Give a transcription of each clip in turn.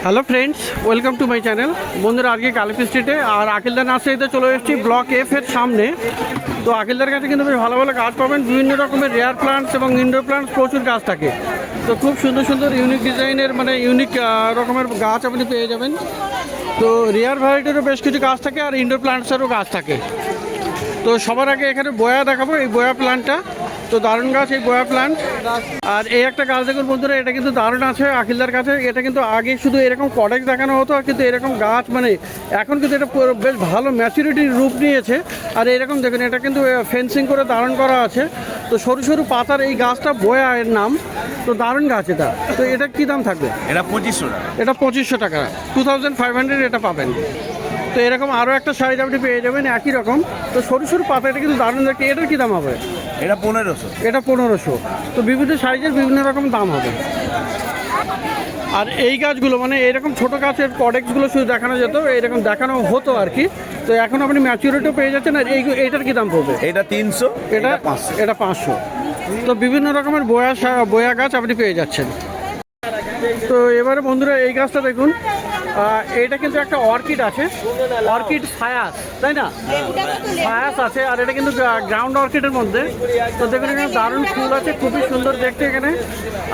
Hello friends, welcome to my channel. বন্ধুরা, আজকে কালীপি স্ট্রিটে আর আকিলদার নার্সারিতে চলে এসেছি ব্লক এফ এর সামনে। তো আকিলদার কাছে কিন্তু বেশ ভালো ভালো গাছ পাবেন, বিভিন্ন রকমের রেয়ার প্লান্টস এবং ইনডোর প্লান্টস প্রচুর গাছ থাকে। তো খুব সুন্দর সুন্দর ইউনিক ডিজাইনের ইউনিক রকমের গাছ আপনি পেয়ে যাবেন। তো রেয়ার ভ্যারাইটিরও বেশ কিছু গাছ থাকে আর ইনডোর প্লান্টসেরও গাছ থাকে। তো সবার আগে এখানে বয়া দেখাবো, এই বয়া প্লান্টটা তো দারুণ গাছ, এই বয়া প্লান্ট। আর এই একটা গাছ দেখুন বন্ধুরা, এটা কিন্তু দারুণ আছে আকিলদার কাছে। এটা কিন্তু আগে শুধু এরকম কডেক্স দেখানো হতো, আর কিন্তু এরকম গাছ এখন কিন্তু এটা বেশ ভালো ম্যাচুরিটির রূপ নিয়েছে। আর এরকম দেখুন, এটা কিন্তু ফেন্সিং করে দারুণ করা আছে। তো সরু সরু পাতার এই গাছটা বয়া এর নাম। তো দারুণ গাছ এটা। তো এটা কী দাম থাকবে? এটা 2500 টাকা। এটা 2500 টাকা, 2500 এটা পাবেন। তো এরকম আরও একটা সাইজ আপনি পেয়ে যাবেন একই রকম। তো সরু সরু পাতা, এটা কিন্তু দারুণ দেখতে। এটার কী দাম হবে? এটা 1500। এটা 1500। তো বিভিন্ন সাইজের বিভিন্ন রকম দাম হবে। আর এই গাছগুলো এরকম ছোটো গাছের প্রোডাক্টসগুলো শুধু দেখানো যেত, এরকম দেখানো হতো আর কি। তো এখন আপনি ম্যাচুরিটিও পেয়ে যাচ্ছেন। আর এইটার কী দাম পড়বে? এটা 300, এটা 500। এটা 500। তো বিভিন্ন রকমের বয়া গাছ আপনি পেয়ে যাচ্ছেন। তো এবারে বন্ধুরা, এই গাছটা দেখুন, এটা কিন্তু একটা অর্কিড আছে, অর্কিড ফায়াস, তাই না? ফায়াস আছে, আর এটা কিন্তু গ্রাউন্ড অর্কিডের মধ্যে। তো দেখুন, এখানে দারুণ ফুল আছে, খুবই সুন্দর দেখতে এখানে।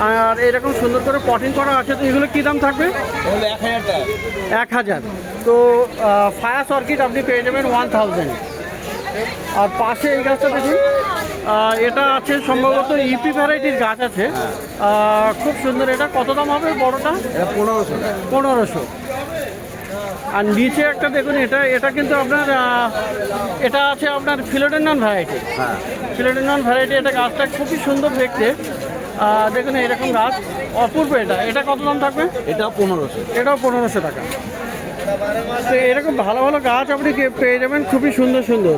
আর এরকম সুন্দর করে পটিং করা আছে। তো এগুলো কী দাম থাকবে? 1000। তো ফায়াস অর্কিড আপনি পেয়ে যাবেন 1000। আর পাশে এই গাছটা দেখুন, এটা আছে সম্ভবত ইপি ভ্যারাইটির গাছ আছে, খুব সুন্দর। এটা কত দাম হবে বড়টা? এটা 1500। 1500। আর নিচে একটা দেখুন, এটা কিন্তু আপনার এটা আছে আপনার ফিলোডেনন ভ্যারাইটি। হ্যাঁ, ফিলোডেনন ভ্যারাইটি। এটা গাছটা খুবই সুন্দর দেখতে। দেখুন এরকম গাছ অপূর্ব। এটা কত দাম থাকবে? এটাও 1500। এটাও 1500 টাকা। তো এরকম ভালো ভালো গাছ আপনি পেয়ে যাবেন, খুবই সুন্দর সুন্দর।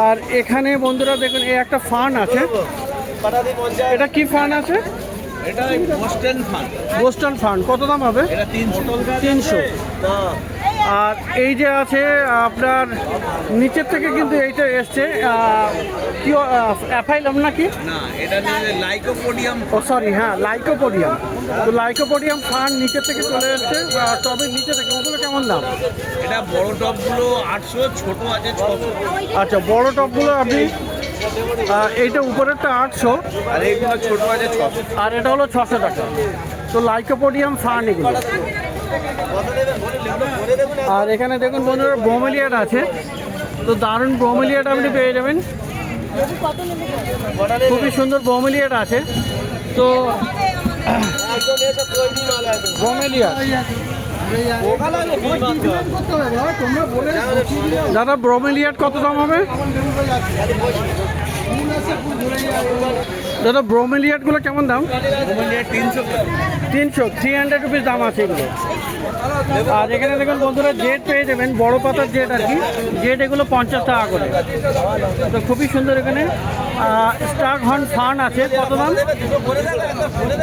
আর এখানে বন্ধুরা দেখুন, এই একটা ফার্ন আছে। এটা কি ফার্ন আছে? এটা বোস্টন ফান। Boston fern. কত দাম হবে? এটা 300। আর এই যে আছে আপনার নিচের থেকে কিন্তু এইটা এসছে, কি অ্যাফাইলাম নাকি? না, এটা লাইকোপোডিয়াম। ও সরি, হ্যাঁ, লাইকোপোডিয়াম। তো লাইকোপোডিয়াম ফার্ন নিচের থেকে চলে এসছে, টবের নিচে থেকে। ওগুলো কেমন দাম? এটা বড় টবগুলো 800, ছোট আছে 600। আচ্ছা, বড় টবগুলো আপনি এইটা উপরেরটা 800, আর এইগুলো ছোট আছে 600। আর এটা হলো 600 টাকা। তো লাইকোপোডিয়াম ফার্ন এগুলো। আর এখানে দেখুন বন্ধুরা, ব্রোমেলিয়াড আছে। তো দারুণ ব্রোমেলিয়াড আপনি পেয়ে যাবেন, খুবই সুন্দর ব্রোমেলিয়াড আছে। তো ব্রোমেলিয়াড দাদা, ব্রোমেলিয়াড কত দাম হবে দাদা? ব্রোমেলিয়াডগুলো কেমন দাম? 300, 300 রুপিস দাম আছে এগুলো। আর এখানে দেখুন বন্ধুরা, জেড পেয়ে যাবেন, বড় পাতার জেড আর কি। জেড এগুলো 50 টাকা করে। তো খুবই সুন্দর। এখানে স্টার হর্ন ফার্ন আছে। কত দাম?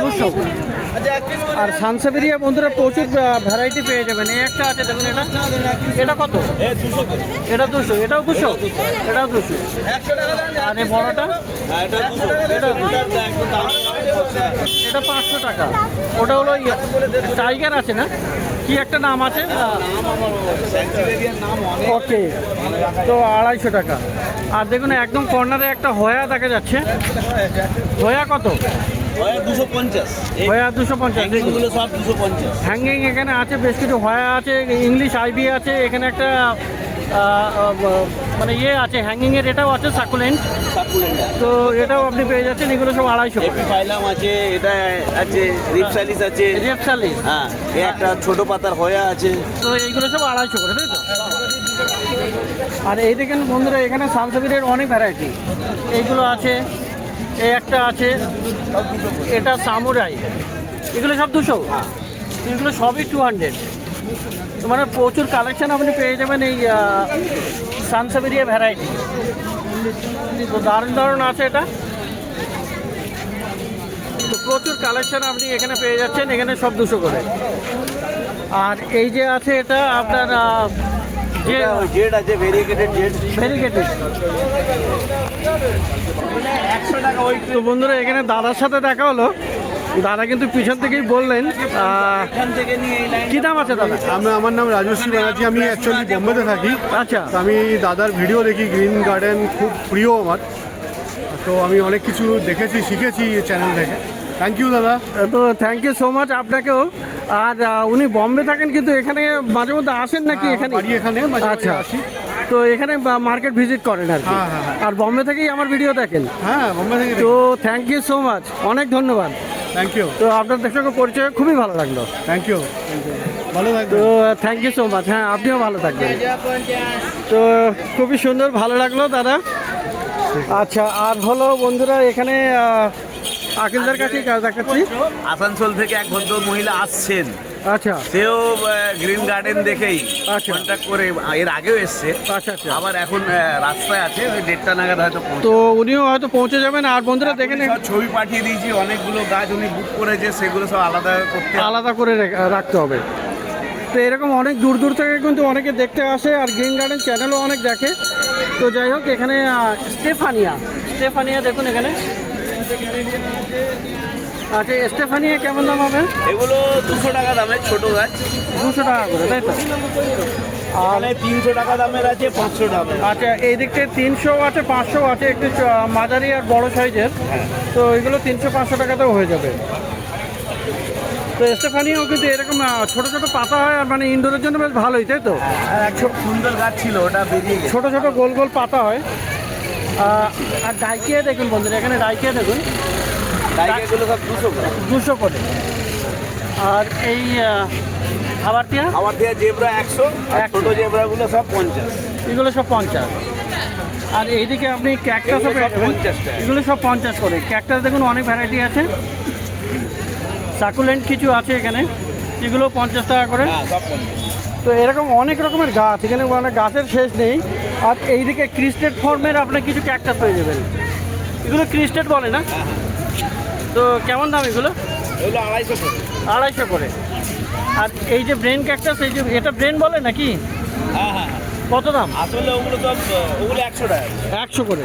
200। আর সানসেভেরিয়া বন্ধুরা প্রচুর ভ্যারাইটি পেয়ে যাবেন। এই একটা আছে দেখুন, এটা কত? এটা 200। এটাও 200? এটাও 200। আর এই বড়টা? এটা 500 টাকা। ওটা হলো টাইগার আছে না, কি একটা নাম আছে, ওকে। তো 250 টাকা। আর দেখুন একদম কর্নারে একটা হয়া দেখা যাচ্ছে। হয়া কত? 250। হয়া 250। এগুলো সব 250। হ্যাঙ্গিং এখানে আছে, বেশ কিছু হয়া আছে, ইংলিশ আইভি আছে। এখানে একটা ইয়ে আছে হ্যাঙ্গিংয়ের, এটাও আছে সাকুলেন্ট। তো এটাও আপনি পেয়ে যাচ্ছেন। এগুলো সব 250। এপিফাইলাম আছে, এটা আছে রিপসালিস আছে। রেপসালিস, হ্যাঁ, এই একটা ছোট পাতার হয়া আছে। তো এইগুলো সব 250 করে, তাই তো? আর এই দেখেন বন্ধুরা, এখানে সানসেভিরের অনেক ভ্যারাইটি। এইগুলো আছে, এই একটা আছে, এটা সামুরাই। এগুলো সব 200। এগুলো সবই 200। তো প্রচুর কালেকশন আপনি পেয়ে যাবেন এই সানসেভিরিয়া ভ্যারাইটি। তো দারুণ দারুণ আছে এটা। তো প্রচুর কালেকশন আপনি এখানে পেয়ে যাচ্ছেন। এখানে সব 200 করে। আর এই যে আছে, এটা আপনার জেড আছে, ভেরিগেটেড জেড। ভেরিগেটেড 100 টাকা। ওই তো বন্ধুরা, এখানে দাদার সাথে দেখা হলো। দাদা কিন্তু পিছন থেকেই বললেন। এখান থেকে নিয়ে এই লাইন কি দাম আছে দাদা? আমার নাম রাজশ্রী ব্যানার্জি, আমি অ্যাকচুয়ালি বোম্বেতে থাকি। আচ্ছা, তো আমি দাদার ভিডিও দেখি, গ্রিন গার্ডেন খুব প্রিয় আমার। তো আমি অনেক কিছু দেখেছি, শিখেছি এই চ্যানেল থেকে। থ্যাংক ইউ দাদা। তো থ্যাংক ইউ সো মাচ আপনাকেও। আর উনি বম্বে থাকেন কিন্তু এখানে মাঝে মধ্যে আসেন নাকি এখানে? বাড়ি এখানে, মাঝে মাঝে আচ্ছা, আসি। তো এখানে মার্কেট ভিজিট করেন আর কি? হ্যাঁ, হ্যাঁ, হ্যাঁ। আর বম্বে থেকেই আমার ভিডিও দেখেন? হ্যাঁ, বোম্বে থেকে। তো থ্যাংক ইউ সো মাচ, অনেক ধন্যবাদ। Thank you. তো আপনাদের সঙ্গে পরিচয় খুবই ভালো লাগলো। Thank you. ভালো তো থাকবেন। Thank you so much. হ্যাঁ, আপনিও ভালো থাকবেন। তো খুবই সুন্দর, ভালো লাগলো দাদা। আচ্ছা, আর হলো বন্ধুরা এখানে আকিলদার কাছে দেখাচ্ছি। আসানসোল থেকে এক ভদ্র মহিলা আসছেন, আচ্ছা সেও গ্রিন গার্ডেন দেখেই আচ্ছা। কন্ট্যাক্ট করে এর আগেও এসছে, আচ্ছা আচ্ছা। আবার এখন রাস্তায় আছে, ওই 1:30 নাগাদ হয়তো পৌঁছবে। তো উনিও হয়তো পৌঁছে যাবেন। আর বন্ধুরা দেখে উনি সব ছবি পাঠিয়ে দিয়েছি, অনেকগুলো গাছ উনি বুক করেছে, সেগুলো সব আলাদা করতে হবে। আলাদা করে রাখতে হবে। তো এরকম অনেক দূর দূর থেকে কিন্তু অনেকে দেখতে আসে, আর গ্রিন গার্ডেন চ্যানেলও অনেক দেখে। তো যাই হোক, এখানে স্টেফানিয়া দেখুন এখানে। আচ্ছা, স্টেফানিয়া কেমন দাম হবে? এগুলো 200 টাকা দামের ছোট গাছ, 200 টাকা করে, তাই তো? আর 300 টাকা দামের আছে, 500 দামের। আচ্ছা, এই দিক থেকে 300 আছে, 500 আছে, একটু মাঝারি আর বড় সাইজের। তো এগুলো 300-500 টাকাতেও হয়ে যাবে। তো স্টেফানিয়াও কিন্তু এরকম ছোট ছোট পাতা হয়, আর মানে ইনডোরের জন্য বেশ ভালোই, তাই তো? আর এক সুন্দর গাছ ছিল, ওটা বেরিয়ে গেছে। ছোট ছোট গোল গোল পাতা হয়। আর ডাইকিয়া দেখুন বন্ধুরা, এখানে ডাইকিয়া দেখুন, এগুলো সব 200 করে। 200 করে। আর এই খাবারটিয়া, আমার দিয়ে জেব্রা 100, আর 100 ছোট জেব্রাগুলো সব 50। এগুলো সব 50। আর এইদিকে আপনি ক্যাকটাসও এগুলো পেয়ে সব যাবেন। 50 টাকা। এগুলো সব 50 করে। ক্যাকটাস দেখুন অনেক ভ্যারাইটি আছে, সাকুলেন্ট কিছু আছে এখানে, এগুলো 50 টাকা করে। হ্যাঁ, সব 50। তো এরকম অনেক রকমের গাছ এখানে, মানে গাছের শেষ নেই। আর এইদিকে ক্রিস্টেড ফর্মের আপনার কিছু ক্যাকটাস পেয়ে যাবেন, এগুলো ক্রিস্টেড বলে না? তো কেমন দাম এগুলো? এগুলো 250 করে। 250 করে। আর এই যে ব্রেন ক্যাকটাস, এই যে এটা ব্রেন বলে নাকি? হ্যাঁ হ্যাঁ, কত দাম? আসলে ওগুলো 100 টাকা। 100 করে।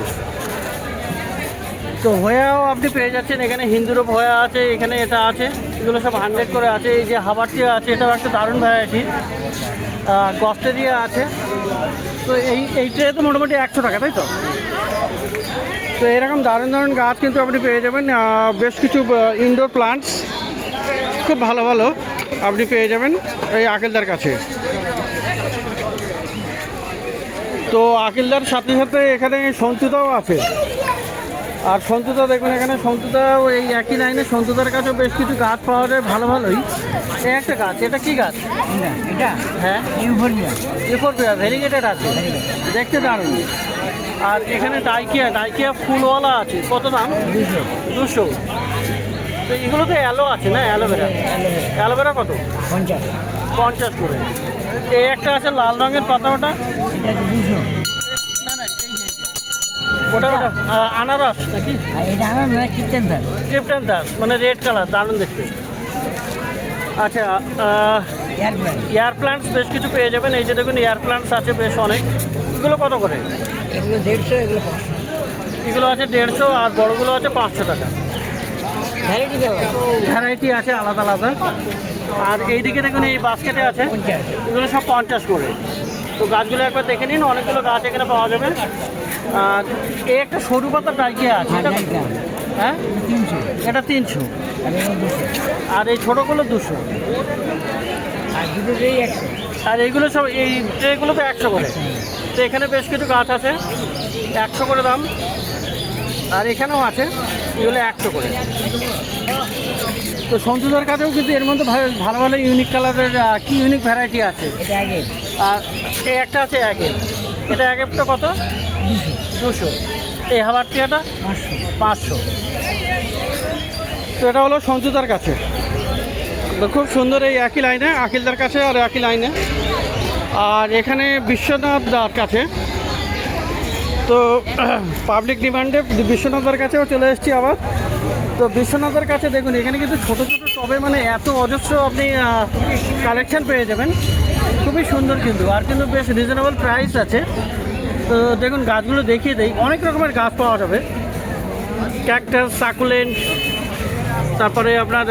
তো হোয়াও আপনি পেয়ে যাচ্ছেন এখানে, হিন্দুরূপ হোয়া আছে এখানে, এটা আছে, এগুলো সব 100 করে আছে। এই যে হাবারটিয়া আছে, এটাও একটা দারুণ ভ্যারাইটি। গস্টেরিয়া আছে। তো এই ট্রে তো মোটামুটি 100 টাকা, তাই তো? তো এরকম দারুণ দারুণ গাছ কিন্তু আপনি পেয়ে যাবেন। বেশ কিছু ইনডোর প্লান্টস খুব ভালো ভালো আপনি পেয়ে যাবেন এই আকিলদার কাছে। তো আকিলদার সাথে সাথে এখানে সন্তুদাও আছে। আর সন্তুদা দেখুন এখানে, সন্তুদাও এই একই লাইনে, সন্তুদার কাছেও বেশ কিছু গাছ পাওয়া যায় ভালো ভালোই। এই একটা গাছ, এটা কি গাছ? এটা হ্যাঁ, ইউফোরবিয়া ভেরিগেটেড আছে, দেখতে দারুণ। আর এখানে ডাইকিয়া ফুলওয়ালা আছে, কত দাম? 200। তো এগুলো তো অ্যালো আছে না, অ্যালোভেরা কত? 50 করে। এই একটা আছে লাল রঙের পাতা, ওটা? না না, ওটা আনারস নাকি? এটা আমার মানে কিচেন দার ক্রিপ্টন দাস, মানে রেড কালার, দারুণ দেখতে। আচ্ছা, এয়ার প্লান্টস বেশ কিছু পেয়ে যাবেন। এই যে দেখুন এয়ার প্লান্টস আছে বেশ অনেক। এগুলো কত করে? এগুলো 150, এগুলো 500। এগুলো আছে 150, আর বড়গুলো আছে 500 টাকা। ভ্যারাইটি দেবো ভ্যারাইটি আছে আলাদা আলাদা। আর এইদিকে দেখুন এই বাস্কেটে আছে, এগুলো সব 50 করে। তো গাছগুলো একবার দেখে নিন, অনেকগুলো গাছ এখানে পাওয়া যাবে। আর এই একটা সরু পাতা ডাইকিয়া আছে, এটা কত? হ্যাঁ, 300, এটা 300। আর এগুলো 200, আর এই ছোটোগুলো 200। আর দুটোতেই 100। আর এইগুলো সব, এই ট্রেগুলো তো 100 করে। তো এখানে বেশ কিছু গাছ আছে 100 করে দাম। আর এখানেও আছে, এগুলো 100 করে। তো সন্তুদার কাছেও কিন্তু এর মধ্যে ভালো ভালো ইউনিক কালারের কি ইউনিক ভ্যারাইটি আছে। এটা আগে আর এই একটা আছে একে, এটা এক একটা কত? 200। এই হাবারটিয়াটা 500। তো এটা হলো সন্তুদার কাছে। তো খুব সুন্দর, এই একই লাইনে আকিলদার কাছে আর একই লাইনে। আর এখানে বিশ্বনাথ দার কাছে, তো পাবলিক ডিমান্ডে বিশ্বনাথের কাছেও চলে এসেছি আবার। তো বিশ্বনাথের কাছে দেখুন এখানে কিন্তু ছোটো ছোটো টবে, মানে এত অজস্র আপনি কালেকশন পেয়ে যাবেন, খুবই সুন্দর কিন্তু। আর কিন্তু বেশ রিজনেবল প্রাইস আছে। তো দেখুন গাছগুলো দেখিয়ে দেই, অনেক রকমের গাছ পাওয়া যাবে, ক্যাকটাস, সাকুলেন্ট, তারপরে আপনার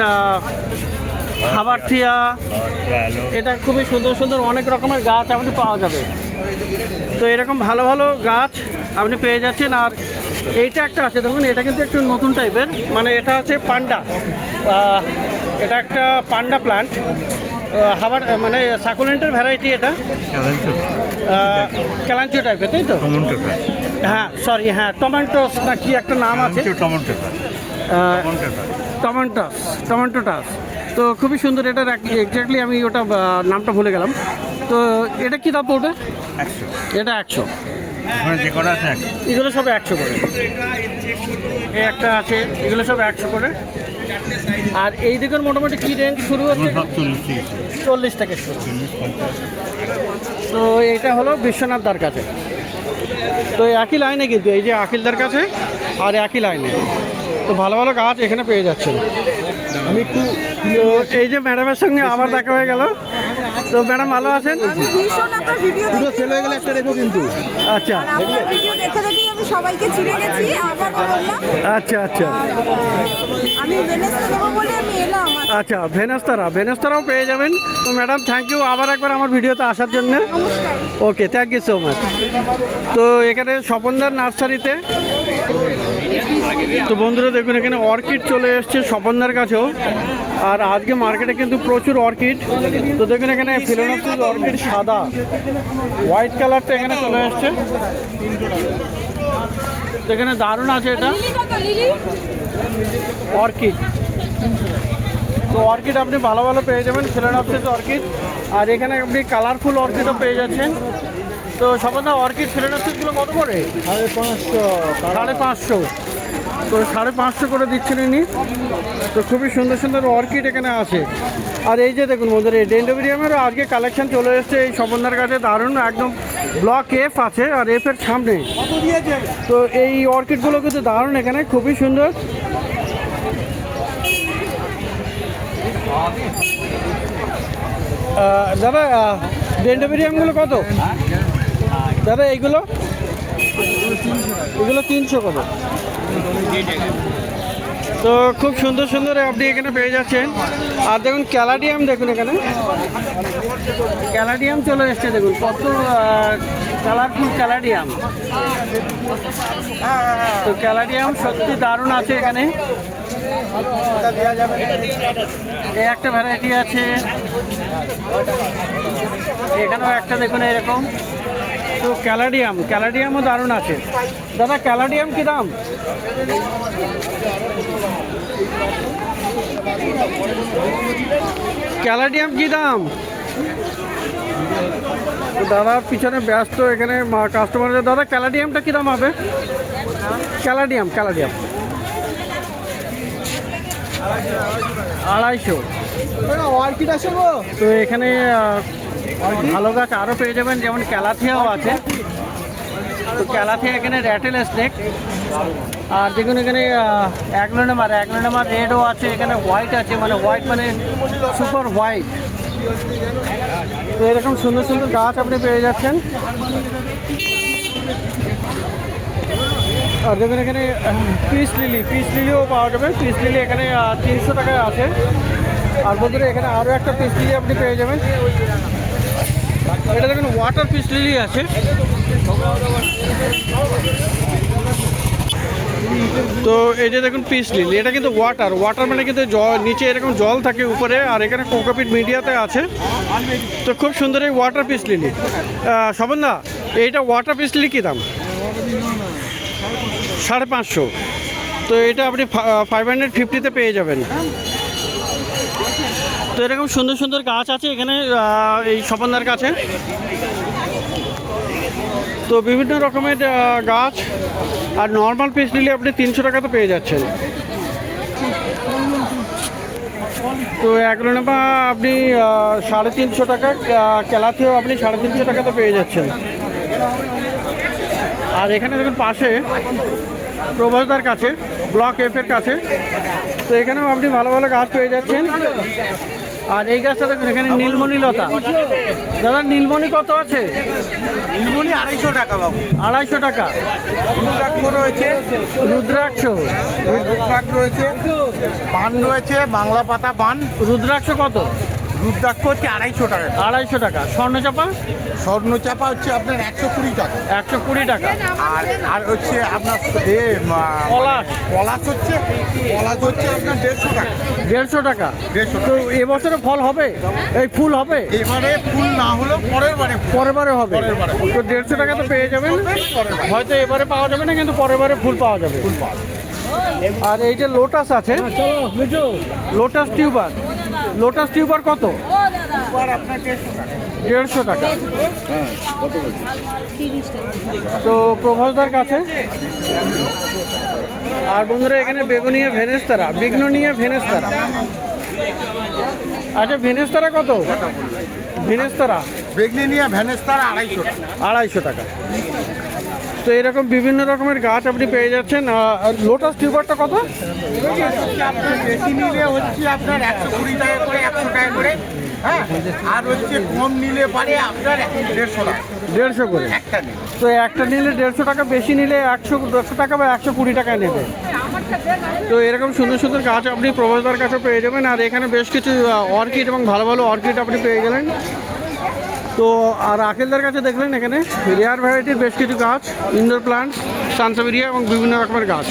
হাবারথিয়া, এটা খুবই সুন্দর সুন্দর অনেক রকমের গাছ আপনি পাওয়া যাবে। তো এরকম ভালো ভালো গাছ আপনি পেয়ে যাচ্ছেন। আর এইটা একটা আছে দেখুন, এটা কিন্তু একটু নতুন টাইপের, মানে এটা হচ্ছে পান্ডা, এটা একটা পান্ডা প্লান্ট, হাবার মানে সাকুলেন্টের ভ্যারাইটি। এটা ক্যালাঞ্চো টাইপের, তাই তো? হ্যাঁ সরি, হ্যাঁ টমেটোস না কি একটা নাম আছে, টমেটোটাস। তো খুবই সুন্দর, এটার এক্স্যাক্টলি আমি ওটা নামটা ভুলে গেলাম। তো এটা কী দাম পড়বে? এটা 100। এগুলো সব 100 করে। এই একটা আছে, এগুলো সব 100 করে। আর এই দিকের মোটামুটি কী রেঞ্জ শুরু হচ্ছে? 40 থেকে শুরু। তো এইটা হলো বিশ্বনাথদার কাছে। তো একই লাইনে কিন্তু এই যে আকিলদার কাছে আর একই লাইনে। তো ভালো ভালো গাছ এখানে পেয়ে যাচ্ছেন। আমি একটু, এই যে ম্যাডামের সঙ্গে আমার দেখা হয়ে গেল। তো ম্যাডাম ভালো আছেন? পুরো সেল হয়ে গেলে একটা রেখো কিন্তু। আচ্ছা আমি সবাইকে চিনে গেছি, আবার বললাম। আচ্ছা আচ্ছা আমি ভেনেস নেবো বলে আমি এলাম। আচ্ছা, ভেনেস্তারাও পেয়ে যাবেন। তো ম্যাডাম থ্যাংক ইউ আবার একবার আমার ভিডিওতে আসার জন্য। ওকে, থ্যাংক ইউ সো মাচ। তো এখানে স্বপনদার নার্সারিতে, তো বন্ধুরা দেখুন এখানে অর্কিড চলে এসছে স্বপনদার কাছেও। আর আজকে মার্কেটে কিন্তু প্রচুর অর্কিড। তো দেখুন এখানে ফিলোনোপসিস অর্কিড সাদা, হোয়াইট কালারটা এখানে চলে এসছে। তো এখানে দারুণ আছে এটা অর্কিড। তো অর্কিড আপনি ভালো ভালো পেয়ে যাবেন, ফিলোনোপসিস অর্কিড। আর এখানে আপনি কালারফুল অর্কিডও পেয়ে যাচ্ছেন। তো সবার অর্কিড ফিলোনোপসিসগুলো কত করে? 550। তো 550 করে দিচ্ছেন ইনি। তো খুবই সুন্দর সুন্দর অর্কিড এখানে আছে। আর এই যে দেখুন বন্ধুরা, এই ডেন্ডোবেরিয়ামেরও আজকে কালেকশন চলে এসছে এই স্বপনদার কাছে, দারুণ একদম। ব্লক এফ আছে আর এফ এর সামনে। তো এই অর্কিডগুলো কিন্তু দারুণ এখানে, খুবই সুন্দর। দাদা ডেন্ডোবেরিয়ামগুলো কত দাদা? এগুলো 300 করে। তো খুব সুন্দর সুন্দর আপনি এখানে পেয়ে যাচ্ছেন। আর দেখুন ক্যালাডিয়াম, দেখুন এখানে ক্যালাডিয়াম চলে এসছে, দেখুন কত কালারফুল ক্যালাডিয়াম। তো ক্যালাডিয়াম সত্যি দারুণ আছে এখানে। এই একটা ভ্যারাইটি আছে, এখানেও একটা দেখুন এরকম। তো ক্যালাডিয়ামও দারুণ আছে। দাদা ক্যালাডিয়াম কী দাম? ক্যালাডিয়াম কী দাম? দাদার পিছনে ব্যস্ত এখানে কাস্টমারদের। দাদা ক্যালাডিয়ামটা কী দাম হবে? ক্যালাডিয়াম 250। অর্কিড আছে গো। তো এখানে ভালো গাছ আরও পেয়ে যাবেন, যেমন ক্যালাথিয়াও আছে। তো ক্যালাথিয়া এখানে র্যাটেল স্নেক। আর দেখুন এখানে অ্যাগলোনেমার রেডও আছে, এখানে হোয়াইট আছে, মানে হোয়াইট মানে সুপার হোয়াইট। তো এরকম সুন্দর সুন্দর গাছ আপনি পেয়ে যাচ্ছেন। আর দেখুন এখানে পিস লিলিও পাওয়া যাবে। পিস লিলি এখানে 300 টাকায় আছে। আর বন্ধুরা এখানে আরও একটা পিস লিলি আপনি পেয়ে যাবেন। এটা দেখুন ওয়াটার পিস লিলি আছে। তো এই যে দেখুন পিস লিলি, এটা কিন্তু ওয়াটার মানে কিন্তু জল, নিচে এরকম জল থাকে উপরে, আর এখানে কোকোপিট মিডিয়াতে আছে। তো খুব সুন্দর এই ওয়াটার পিস লিলি। স্বপনদা এইটা ওয়াটার পিস লিলি কী দাম? 550। তো এটা আপনি 550-তে পেয়ে যাবেন। তো এরকম সুন্দর সুন্দর গাছ আছে এখানে এই স্বপনদার কাছে। তো বিভিন্ন রকমের গাছ। আর নর্মাল পিস নিলে আপনি 300 টাকাতে পেয়ে যাচ্ছেন। তো অ্যাগ্লোনেমা আপনি 350 টাকা, ক্যালাথিও আপনি 350 টাকাতে পেয়ে যাচ্ছেন। আর এখানে দেখুন পাশে প্রভাসদার কাছে, ব্লক এফ এর কাছে। তো এখানেও আপনি ভালো ভালো গাছ পেয়ে যাচ্ছেন। আর এই গাছটা দেখুন এখানে নীলমণি লতা। দাদা নীলমণি কত আছে? নীলমণি 250 টাকা বাবু। 250 টাকা। রুদ্রাক্ষ রয়েছে, রুদ্রাক্ষ রুদ্রাক্ষ রয়েছে, পান রয়েছে, বাংলা পাতা পান। রুদ্রাক্ষ কত? রুদ্রাক্ষ হচ্ছে 250 টাকা। 250 টাকা। স্বর্ণচাপা? স্বর্ণচাপা হচ্ছে আপনার 120 টাকা। 120 টাকা। আর আর হচ্ছে আপনার পলাশ? পলাশ হচ্ছে আপনার 150 টাকা। 150 টাকা। 150 তো টাকা। এবছরে ফল হবে, এই ফুল হবে? এবারে ফুল না হলেও পরের বারে ফুল। পরের বারে হবে। পরের বারে। তো 150 টাকা তো পেয়ে যাবেন। পরের বারে। হয়তো এবারে পাওয়া যাবে না, কিন্তু পরের বারে ফুল পাওয়া যাবে। ফুল পাওয়া যাবে। আর এই যে লোটাস আছে, লোটাস টিউবার। লোটাস টিউবার কত? এবার আপনার 150 টাকা। 150 টাকা। তো প্রভাসদার কাছে। আর বন্ধুরা এখানে বেগুনিয়া ভেনেস্তারা, বিঘ্ননিয়া ভেনেস্তারা। আচ্ছা ভেনেস্তারা কত? ভেনেস্তারা বেগনিয়া ভ্যানেস্তার 250 টাকা। 250 টাকা। তো এরকম বিভিন্ন রকমের গাছ আপনি পেয়ে যাচ্ছেন। আর লোটাস টিউবারটা কত? আপনার বেশি নিলে হচ্ছে আপনার 120 টাকা করে, 100 টাকা করে। হ্যাঁ, আর হচ্ছে কম নিলে পারে আপনার 150 টাকা। 150 করে। একটা নিলে। তো একটা নিলে 150 টাকা, বেশি নিলে 100 টাকা বা 120 টাকায় নেবে। তো এরকম সুন্দর সুন্দর গাছ আপনি প্রভাসদার কাছে পেয়ে যাবেন। আর এখানে বেশ কিছু অর্কিড এবং ভালো ভালো অর্কিড আপনি পেয়ে গেলেন। তো আর আকেলদার কাছে দেখলেন এখানে রেয়ার ভ্যারাইটির বেশ কিছু গাছ, ইনডোর প্লান্টস, সানসাবেরিয়া এবং বিভিন্ন রকমের গাছ।